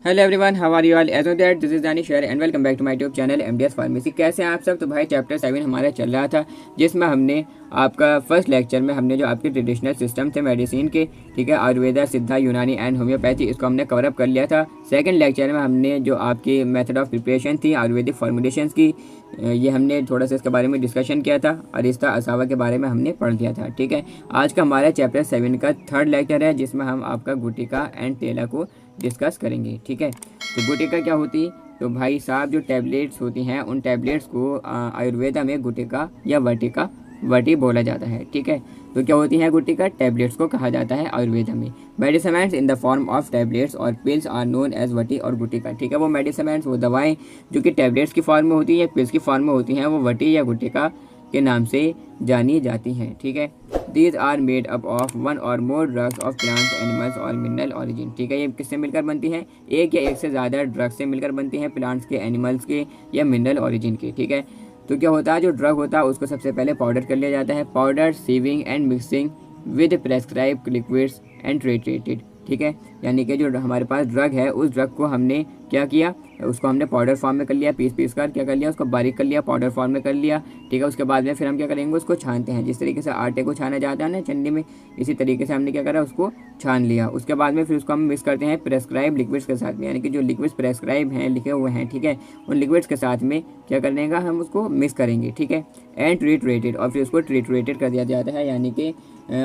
Hello everyone, how are you all? As of that this is Danish शेयर and welcome back to my YouTube channel MDS pharmacy. कैसे हैं आप सब? तो भाई चैप्टर 7 हमारा चल रहा था, जिसमें हमने आपका फर्स्ट लेक्चर में हमने जो आपके ट्रेडिशनल सिस्टम थे मेडिसिन के, ठीक है, आयुर्वेदा, सिद्धा, यूनानी एंड होम्योपैथी, इसको हमने कवर अप कर लिया था। सेकंड लेक्चर में हमने जो आपकी मेथड ऑफ प्रिपरेशन थी आयुर्वेदिक फॉर्मुलेशंस की, ये हमने थोड़ा सा इसके बारे में डिस्कशन किया था। अरिस्ता असावा के बारे में हमने पढ़ लिया था, ठीक है। आज का हमारा चैप्टर 7 का थर्ड लेक्चर है, जिसमें हम आपका गुटिका एंड तेला को डिस्कस करेंगे, ठीक है। तो गुटिका क्या होती? तो भाई साहब, जो टैबलेट्स होती हैं उन टैबलेट्स को आयुर्वेदा में गुटिका या वटिका वटी बोला जाता है, ठीक है। तो क्या होती हैं गुटिका? टैबलेट्स को कहा जाता है आयुर्वेदा में। Medicaments in the form of tablets और pills are known as vati और गुटिका, ठीक है। वो मेडिसिमेंट्स, वो दवाएं जो कि टैबलेट्स की फॉर्म में होती हैं या पिल्स की फॉर्म में होती हैं, वो वटी या गुटिका के नाम से जानी जाती हैं, ठीक है। These are made up of one और more drugs of plants, animals और मिनरल ऑरिजिन, ठीक है। ये किससे मिलकर बनती हैं? एक या एक से ज़्यादा ड्रग्स से मिलकर बनती हैं, प्लांट्स के, एनिमल्स के या मिनरल ऑरिजिन के, ठीक है। तो क्या होता है, जो ड्रग होता है उसको सबसे पहले पाउडर कर लिया जाता है। Powder, sieving and mixing with prescribe liquids and treated, ठीक है। यानी कि जो हमारे पास ड्रग है, उस ड्रग को हमने क्या किया, उसको हमने पाउडर फॉर्म में कर लिया, पीस कर क्या कर लिया, उसको बारीक कर लिया, पाउडर फॉर्म में कर लिया, ठीक है। उसके बाद में फिर हम क्या करेंगे, उसको छानते हैं। जिस तरीके से आटे को छाना जाता है ना चन्नी में, इसी तरीके से हमने क्या करा, उसको छान लिया। उसके बाद में फिर उसको हम मिक्स करते हैं प्रेस्क्राइब लिक्विड्स के साथ में, यानी कि जो लिक्विड्स प्रेस्क्राइब हैं, लिखे हुए हैं, ठीक है, उन लिक्विड्स के साथ में क्या करने का, हम उसको मिक्स करेंगे, ठीक है। एंड ट्रीटरेटेड, और फिर उसको ट्रीटरेटेड कर दिया जाता है, यानी कि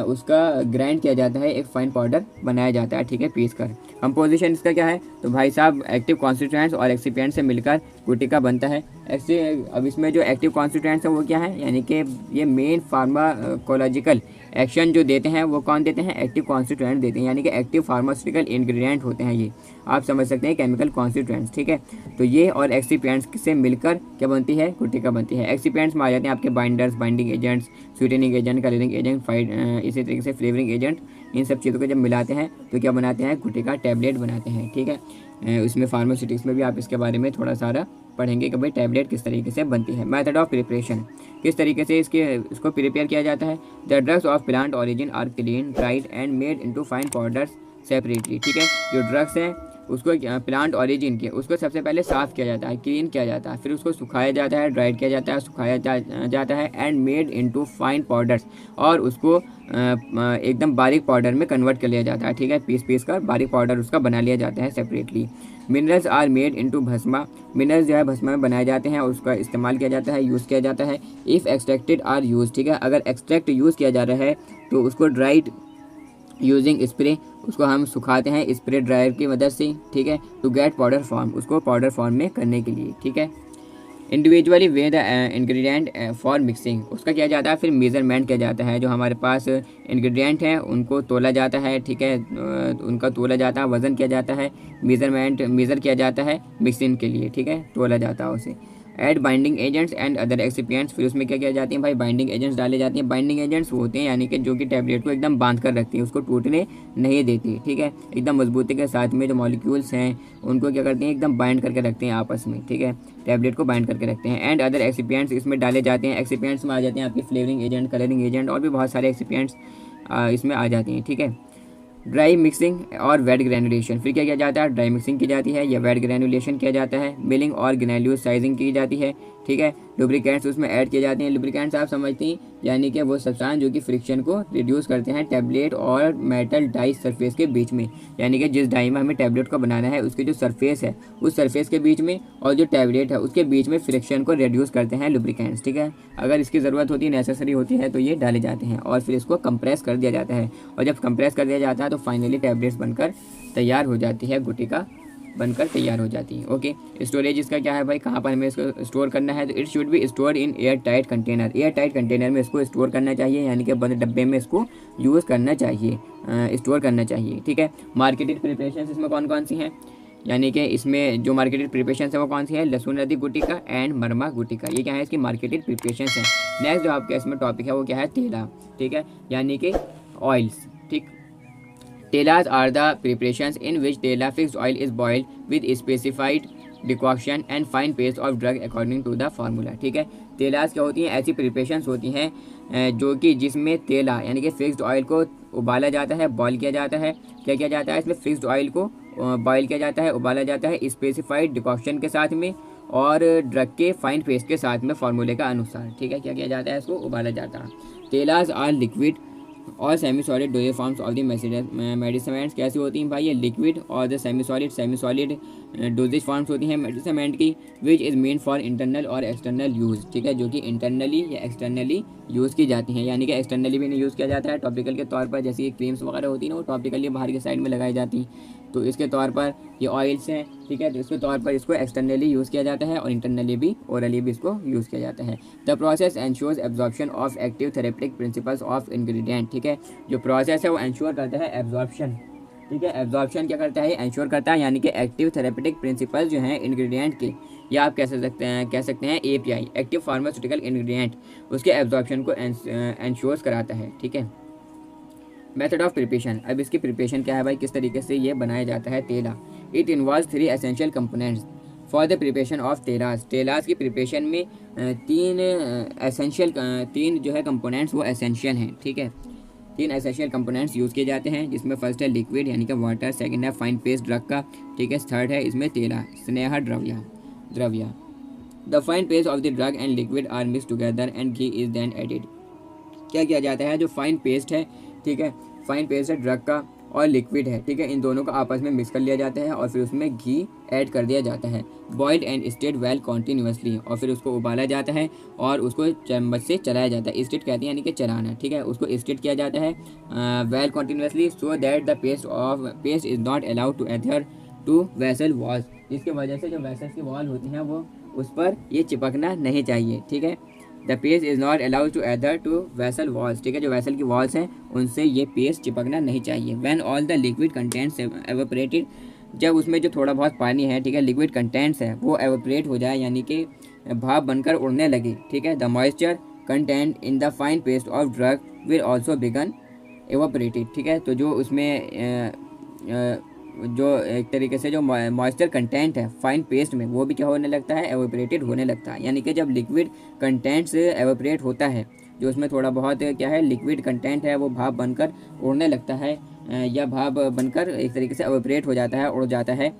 उसका ग्राइंड किया जाता है, एक फाइन पाउडर बनाया जाता है, ठीक है, पीस कर। कंपोजिशन इसका क्या है? तो भाई साहब, एक्टिव कॉन्स्टिट्यूएंट्स और एक्सिपिएंट से मिलकर गुटिका बनता है। अब इसमें जो एक्टिव कॉन्स्टिट्यूएंट्स है वो क्या है, यानी कि ये मेन फार्माकोलॉजिकल एक्शन जो देते हैं वो कौन देते हैं? एक्टिव कॉन्स्टिट्यूएंट देते हैं, यानी कि एक्टिव फार्मास्यूटिकल इंग्रेडिएंट होते हैं ये, आप समझ सकते हैं, केमिकल कॉन्स्टिट्यूएंट्स, ठीक है। तो ये और एक्सिपिएंट्स से मिलकर क्या बनती है? गुटिका बनती है। एक्सिपिएंट्स में आ जाते हैं आपके binders, binding agents, sweetening agent, colouring agent, इसी तरीके से फ्लेवरिंग एजेंट। इन सब चीज़ों को जब मिलाते हैं तो क्या बनाते हैं? गुटिका टैबलेट बनाते हैं, ठीक है। उसमें फार्मास्यूटिक्स में भी आप इसके बारे में थोड़ा सारा पढ़ेंगे कि भाई टैबलेट किस तरीके से बनती है। मेथड ऑफ प्रिपरेशन, किस तरीके से इसको प्रिपेयर किया जाता है। The drugs of plant origin are clean, dried and made into fine powders separately, ठीक है। जो ड्रग्स हैं उसको प्लांट ऑरिजिन के, उसको सबसे पहले साफ़ किया जाता है, क्लीन किया जाता है, फिर उसको सुखाया जाता है, ड्राइड किया जाता है, सुखाया जाता है, and made into fine powders, और उसको एकदम बारीक पाउडर में कन्वर्ट कर लिया जाता है, ठीक है। पीस कर बारीक पाउडर उसका बना लिया जाता है separately. Minerals are made into bhasma, minerals जो है भस्मा में बनाए जाते हैं और उसका इस्तेमाल किया जाता है, यूज़ किया जाता है। इफ़ एक्सट्रैक्टेड आर यूज, ठीक है, अगर एक्सट्रैक्ट यूज़ किया जा रहा है तो उसको ड्राइड यूजिंग स्प्रे, उसको हम सुखाते हैं स्प्रे ड्रायर की मदद से, ठीक है, टू गेट पाउडर फॉर्म, उसको पाउडर फॉर्म में करने के लिए, ठीक है। Individually way the ingredient for mixing, उसका किया जाता है, फिर मेज़रमेंट किया जाता है। जो हमारे पास इंग्रेडिएंट हैं उनको तोला जाता है, ठीक है, उनका तोला जाता है, वज़न किया जाता है, मेज़र किया जाता है मिक्सिंग के लिए, ठीक है, तोला जाता है उसे। Add binding agents and other excipients, फिर उसमें क्या किया जाती है भाई? बाइंडिंग एजेंट्स डाले जाती हैं। बाइंडिंग एजेंट्स वो होते हैं यानी कि जो कि टैबलेट को एकदम बांध कर रखती हैं, उसको टूटने नहीं देती, ठीक है, एकदम मजबूती के साथ में जो मॉलिक्यूल्स हैं उनको क्या करते हैं? एकदम बाइंड करके रखते हैं आपस में, ठीक है, टैबलेट को बाइंड करके रखते हैं। एंड अदर एक्सिपिएंट्स इसमें डाले जाते हैं। एक्सिपिएंट्स में आ जाते हैं आपके फ्लेवरिंग एजेंट, कलरिंग एजेंट और भी बहुत सारे एक्सिपिएंट्स इसमें आ जाती हैं, ठीक है। ड्राई मिक्सिंग और वेट ग्रैनुलेशन, फिर क्या किया जाता है? ड्राई मिक्सिंग की जाती है या वेट ग्रैनुलेशन किया जाता है। मिलिंग और ग्रैन्यूल साइजिंग की जाती है, ठीक है। लुब्रिकेंट्स उसमें ऐड किए जाते हैं। लुब्रिकेंट्स आप समझते हैं, यानी कि वो सब्सटेंस जो कि फ्रिक्शन को रिड्यूस करते हैं टैबलेट और मेटल डाई सरफेस के बीच में, यानी कि जिस डाई में हमें टैबलेट को बनाना है उसके जो सरफेस है उस सरफेस के बीच में और जो टैबलेट है उसके बीच में फ्रिक्शन को रिड्यूस करते हैं लुब्रिकेंट्स, ठीक है। अगर इसकी ज़रूरत होती है, नेसेसरी होती है, तो ये डाले जाते हैं और फिर इसको कंप्रेस कर दिया जाता है। और जब कंप्रेस कर दिया जाता है तो फाइनली टैबलेट्स बनकर तैयार हो जाती है, गुटिका बनकर तैयार हो जाती है। ओके, स्टोरेज इसका क्या है भाई? कहाँ पर हमें इसको स्टोर करना है? तो it should be store in air tight container, air tight container में इसको स्टोर करना चाहिए, यानी कि बंद डब्बे में इसको यूज़ करना चाहिए, स्टोर करना चाहिए, ठीक है। मार्केटेड प्रिपरेशन इसमें कौन कौन सी हैं? यानी कि इसमें जो मार्केटेड प्रिपरेशन है वो कौन सी है? लहसुन हल्दी गुटिका एंड मरमा गुटिका, ये क्या है? इसकी मार्केटेड प्रिपरेशन है। नेक्स्ट जो आपका इसमें टॉपिक है वो क्या है? तेला, ठीक है, यानी कि ऑयल्स, ठीक। Telas are the preparations in which tela fixed oil is boiled with specified decoction and fine paste of drug according to the formula, ठीक है। तेलास क्या होती हैं? ऐसी प्रिपरेशंस होती हैं जो कि जिसमें तेला यानी कि फिक्स्ड ऑयल को उबाला जाता है, बॉयल किया जाता है। क्या किया जाता है? इसमें फिक्स्ड ऑयल को बॉयल किया जाता है, उबाला जाता है स्पेसिफाइड डिकॉक्शन के साथ में और ड्रग के फाइन पेस्ट के साथ में फार्मूले का अनुसार। ठीक है, क्या किया जाता है, इसको उबाला जाता है। तेलाज आर लिक्विड और semi solid dosage forms of the medicaments कैसी होती हैं भाई, ये लिक्विड और the semi solid dosage forms होती हैं मेडिसिमेंट की, which is meant for internal और एक्सटर्नल यूज़। ठीक है, जो कि इंटरनली या एक्सटर्नली यूज़ की जाती हैं, यानी कि एक्सटर्नली भी नहीं यूज़ किया जाता है टॉपिकल के तौर पर, जैसे क्रीम्स वगैरह होती हैं ना, वो टॉपिकली बाहर के साइड में लगाई जाती हैं, तो इसके तौर पर ये ऑयल्स हैं। ठीक है, तो इसके तौर पर इसको एक्सटर्नली यूज़ किया जाता है और इंटरनली भी ओरली भी इसको यूज़ किया जाता है। The process ensures absorption of active therapeutic principles of ingredient. ठीक है, जो प्रोसेस है वो एंश्योर करता है एब्जॉर्प्शन। ठीक है, एब्जॉर्प्शन क्या करता है, एंश्योर करता है, यानी कि एक्टिव थेरेपेटिक प्रिंसिपल जो हैं इंग्रेडिएंट के, या आप कह सकते हैं API एक्टिव फार्मास्यूटिकल इंग्रेडिएंट, उसके एब्जॉर्प्शन को एंश्योर कराता है। ठीक है, मेथड ऑफ प्रिपरेशन, अब इसकी प्रिपरेशन क्या है भाई, किस तरीके से ये बनाया जाता है तेला। It involves 3 essential components for the preparation of tailas. Tailas की प्रिपरेशन में तीन जो है कंपोनेंट्स वो एसेंशियल हैं। ठीक है, 3 एसेंशियल कंपोनेंट्स यूज़ किए जाते हैं, जिसमें फर्स्ट है लिक्विड यानी कि वाटर, सेकंड है फाइन पेस्ट ड्रग का, ठीक है, थर्ड है इसमें तेला स्नेहा द्रव्य। The fine paste of the drug and liquid are mix together and ghee is then added. क्या किया जाता है, जो फाइन पेस्ट है, ठीक है, फाइन पेस्ट है ड्रग का और लिक्विड है, ठीक है, इन दोनों को आपस में मिक्स कर लिया जाता है और फिर उसमें घी ऐड कर दिया जाता है। Boiled and stayed well continuously, और फिर उसको उबाला जाता है और उसको चम्मच से चलाया जाता है। स्टेड कहते हैं यानी कि चलाना। ठीक है, उसको स्टेड किया जाता है well continuously so that the paste is not allowed to adhere to vessel walls, जिसकी वजह से जो वेसल की वॉल होती हैं वो उस पर ये चिपकना नहीं चाहिए। ठीक है, the paste is not allowed to adhere to vessel walls. ठीक है, जो वेसल की वॉल्स हैं उनसे ये पेस्ट चिपकना नहीं चाहिए। When all the liquid contents evaporated, जब उसमें जो थोड़ा बहुत पानी है, ठीक है, लिक्विड कंटेंट्स है वो एवोपरेट हो जाए, यानी कि भाप बनकर उड़ने लगे। ठीक है, the moisture content in the fine paste of drug will also begin evaporated. ठीक है, तो जो उसमें जो एक तरीके से जो मॉइस्चर कंटेंट है फाइन पेस्ट में वो भी क्या होने लगता है, एवोपरेटेड होने लगता है। यानी कि जब लिक्विड कंटेंट से एवोपरेट होता है, जो उसमें थोड़ा बहुत क्या है लिक्विड कंटेंट है, वो भाप बनकर उड़ने लगता है या भाप बनकर एक तरीके से एवोपरेट हो जाता है, उड़ जाता है।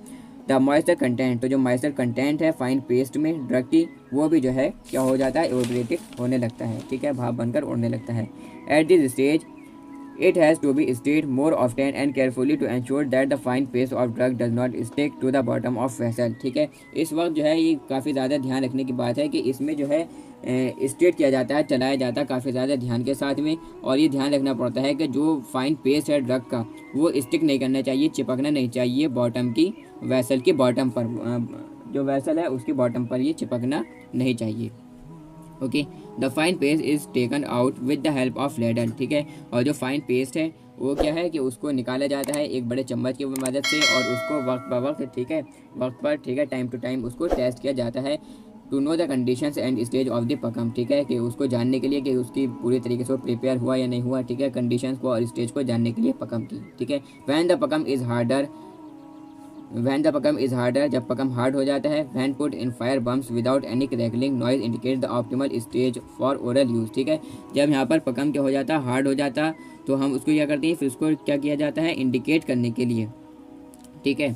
द मॉइस्चर कंटेंट, तो जो मॉइस्चर कंटेंट है फाइन पेस्ट में ड्रग की, वो भी जो है क्या हो जाता है, एवोपरेटेड होने लगता है। ठीक है, भाप बनकर उड़ने लगता है। At this stage it has to be stirred more often and carefully to ensure that the fine paste of drug does not stick to the bottom of vessel। ठीक है, इस वक्त जो है ये काफ़ी ज़्यादा ध्यान रखने की बात है कि इसमें जो है स्टेट किया जाता है, चलाया जाता है काफ़ी ज़्यादा ध्यान के साथ में, और ये ध्यान रखना पड़ता है कि जो फाइन पेस्ट है ड्रग का वो स्टिक नहीं करना चाहिए, चिपकना नहीं चाहिए बॉटम की वेसल की बॉटम पर, जो वेसल है उसकी बॉटम पर ये चिपकना नहीं चाहिए। Okay, the fine paste is taken out with the help of ladle. ठीक है, और जो फाइन पेस्ट है वो क्या है कि उसको निकाला जाता है एक बड़े चम्मच की मदद से, और उसको वक्त ब वक्त, ठीक है, वक्त पर, ठीक है, टाइम टू टाइम उसको टेस्ट किया जाता है to know the conditions and stage of the पकम। ठीक है, कि उसको जानने के लिए कि उसकी पूरी तरीके से वो प्रिपेयर हुआ या नहीं हुआ। ठीक है, कंडीशंस को और स्टेज को जानने के लिए पकम की। ठीक है, वैन द पकम इज़ हार्डर, जब पकम हार्ड हो जाता है। When put in fire burns without any crackling noise indicate the optimal stage for oral use. ठीक है, जब यहाँ पर पकम क्या हो जाता, हार्ड हो जाता, तो हम उसको क्या करते हैं, फिर उसको क्या किया जाता है, इंडिकेट करने के लिए, ठीक है,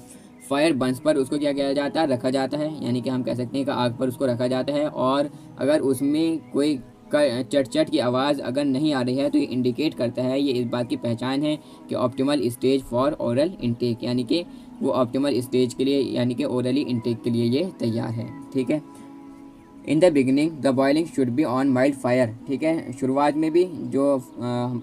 फायर बंस पर उसको क्या किया जाता है, रखा जाता है, यानी कि हम कह सकते हैं कि आग पर उसको रखा जाता है, और अगर उसमें कोई चट की आवाज़ अगर नहीं आ रही है तो ये इंडिकेट करता है, ये इस बात की पहचान है कि optimal stage for oral intake, यानी कि वो ऑप्टिमल स्टेज के लिए, यानी कि ओरली इंटेक के लिए ये तैयार है। ठीक है, in the beginning the boiling should be on mild fire. ठीक है, शुरुआत में भी जो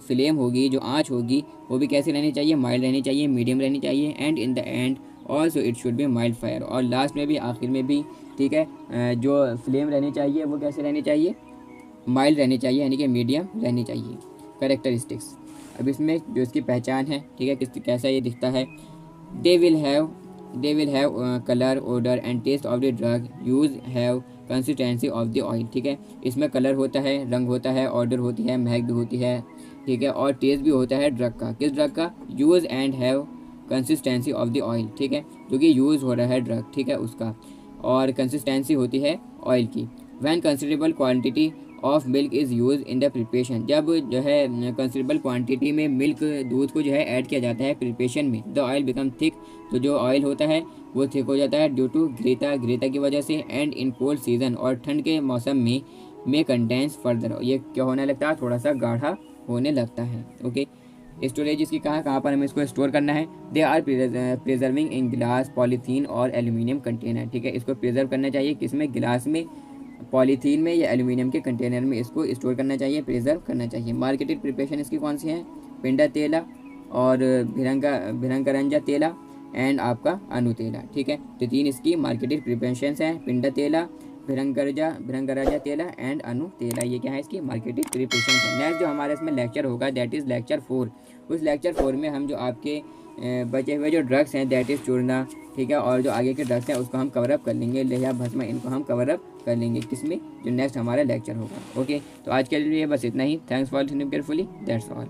फ्लेम होगी, जो आँच होगी, वो भी कैसी रहनी चाहिए, माइल्ड रहनी चाहिए, मीडियम रहनी चाहिए। And in the end also it should be mild fire, और लास्ट में भी, आखिर में भी, ठीक है, जो फ्लेम रहनी चाहिए वो कैसे रहनी चाहिए, माइल्ड रहनी चाहिए, यानी कि मीडियम रहनी चाहिए। कैरेक्टरिस्टिक्स, अब इसमें जो इसकी पहचान है, ठीक है, कैसा ये दिखता है, they will have colour, odour and taste of the drug, use have consistency of the oil. ठीक है, इसमें कलर होता है, रंग होता है, ऑर्डर होती है, महक भी होती है, ठीक है, और टेस्ट भी होता है ड्रग का। किस ड्रग का, use and have consistency of the oil. ठीक है, जो कि यूज़ हो रहा है ड्रग, ठीक है, उसका, और कंसिस्टेंसी होती है ऑयल की। When considerable quantity of milk is use in the preparation, जब जो है कंसिडरेबल क्वांटिटी में मिल्क दूध को जो है ऐड किया जाता है प्रिपरेशन में, द ऑयल बिकम थिक, तो जो ऑयल होता है वो थिक हो जाता है ड्यू टू ग्रेता की वजह से, एंड इन कोल्ड सीजन, और ठंड के मौसम में कंटेंस फर्दर, ये क्या होने लगता है, थोड़ा सा गाढ़ा होने लगता है। ओके, स्टोरेज इसकी कहाँ पर हमें इसको स्टोर करना है, they are preserving in glass, polythene और एल्यूमिनियम कंटेनर। ठीक है, इसको प्रिजर्व करना चाहिए किसमें, गिलास में, पॉलीथीन में या एल्यूमिनियम के कंटेनर में इसको स्टोर करना चाहिए, प्रिजर्व करना चाहिए। मार्केटेड प्रिपरेशन इसकी कौन सी है, पिंडा तेला और भिरंगरंजा तेला एंड आपका अनुतेला। ठीक है, तो 3 इसकी मार्केटेड प्रिपरेशन हैं, पिंडा तेला, भिरंगराजा तेला एंड अनु तेला, ये क्या है इसकी मार्केटेड प्रिपरेशन है। नेक्स्ट जो हमारे इसमें लेक्चर होगा दैट इज़ लेक्चर 4। उस लेक्चर 4 में हम जो आपके बचे हुए जो ड्रग्स हैं दैट इज़ चूर्ना, ठीक है, और जो आगे के ड्रग्स हैं उसको हम कवर अप कर लेंगे, लेहा भस्म, इनको हम कवर अप कर लेंगे किसमें, जो नेक्स्ट हमारा लेक्चर होगा। ओके, तो आज के लिए बस इतना ही। Thanks for listening carefully, that's all.